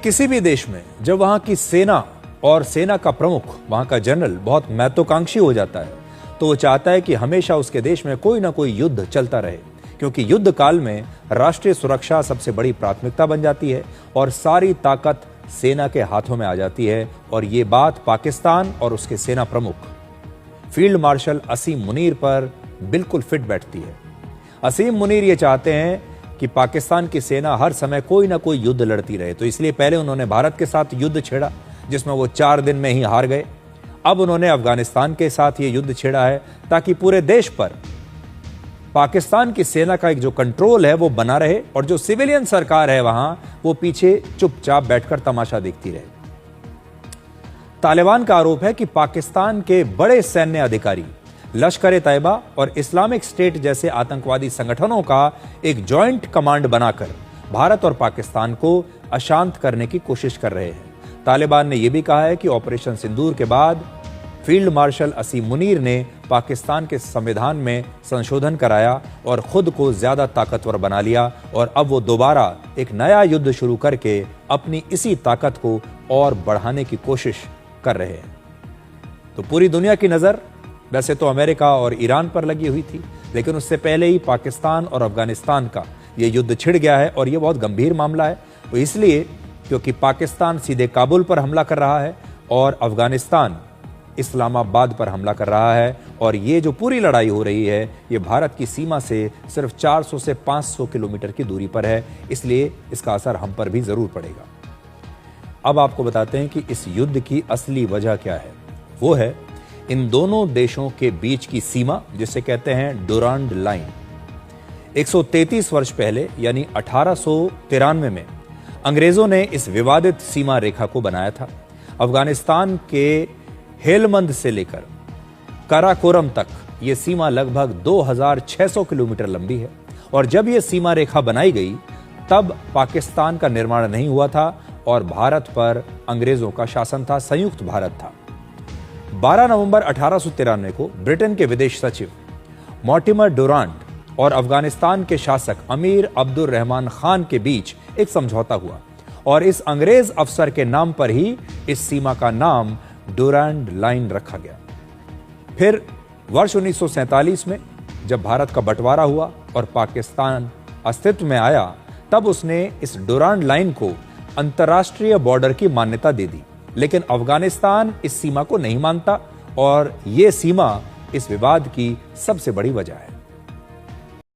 किसी भी देश में जब वहां की सेना और सेना का प्रमुख, वहां का जनरल बहुत महत्वाकांक्षी हो जाता है तो वो चाहता है कि हमेशा उसके देश में कोई ना कोई युद्ध चलता रहे, क्योंकि युद्ध काल में राष्ट्रीय सुरक्षा सबसे बड़ी प्राथमिकता बन जाती है और सारी ताकत सेना के हाथों में आ जाती है। और ये बात पाकिस्तान और उसके सेना प्रमुख फील्ड मार्शल असीम मुनीर पर बिल्कुल फिट बैठती है। असीम मुनीर ये चाहते हैं कि पाकिस्तान की सेना हर समय कोई ना कोई युद्ध लड़ती रहे, तो इसलिए पहले उन्होंने भारत के साथ युद्ध छेड़ा जिसमें वो 4 दिन में ही हार गए। अब उन्होंने अफगानिस्तान के साथ ये युद्ध छेड़ा है ताकि पूरे देश पर पाकिस्तान की सेना का एक जो कंट्रोल है वो बना रहे और जो सिविलियन सरकार है वहां वो पीछे चुपचाप बैठकर तमाशा देखती रहे। तालिबान का आरोप है कि पाकिस्तान के बड़े सैन्य अधिकारी लश्कर-ए-तैयबा और इस्लामिक स्टेट जैसे आतंकवादी संगठनों का एक जॉइंट कमांड बनाकर भारत और पाकिस्तान को अशांत करने की कोशिश कर रहे हैं। तालिबान ने यह भी कहा है कि ऑपरेशन सिंदूर के बाद फील्ड मार्शल असीम मुनीर ने पाकिस्तान के संविधान में संशोधन कराया और खुद को ज्यादा ताकतवर बना लिया और अब वो दोबारा एक नया युद्ध शुरू करके अपनी इसी ताकत को और बढ़ाने की कोशिश कर रहे हैं। तो पूरी दुनिया की नजर वैसे तो अमेरिका और ईरान पर लगी हुई थी, लेकिन उससे पहले ही पाकिस्तान और अफगानिस्तान का यह युद्ध छिड़ गया है और यह बहुत गंभीर मामला है। वो इसलिए क्योंकि पाकिस्तान सीधे काबुल पर हमला कर रहा है और अफगानिस्तान इस्लामाबाद पर हमला कर रहा है और ये जो पूरी लड़ाई हो रही है ये भारत की सीमा से सिर्फ 400 से 500 किलोमीटर की दूरी पर है, इसलिए इसका असर हम पर भी जरूर पड़ेगा। अब आपको बताते हैं कि इस युद्ध की असली वजह क्या है। वो है इन दोनों देशों के बीच की सीमा, जिसे कहते हैं डुरांड लाइन। 133 वर्ष पहले यानी 1893 में अंग्रेजों ने इस विवादित सीमा रेखा को बनाया था। अफगानिस्तान के हेलमंद से लेकर काराकोरम तक यह सीमा लगभग 2600 किलोमीटर लंबी है और जब यह सीमा रेखा बनाई गई तब पाकिस्तान का निर्माण नहीं हुआ था और भारत पर अंग्रेजों का शासन था, संयुक्त भारत था। 12 नवंबर 1893 को ब्रिटेन के विदेश सचिव मॉर्टिमर डुरांट और अफगानिस्तान के शासक अमीर अब्दुल रहमान खान के बीच एक समझौता हुआ और इस अंग्रेज अफसर के नाम पर ही इस सीमा का नाम डुरांड लाइन रखा गया। फिर वर्ष 1947 में जब भारत का बंटवारा हुआ और पाकिस्तान अस्तित्व में आया तब उसने इस डुरांड लाइन को अंतर्राष्ट्रीय बॉर्डर की मान्यता दे दी, लेकिन अफगानिस्तान इस सीमा को नहीं मानता और यह सीमा इस विवाद की सबसे बड़ी वजह है।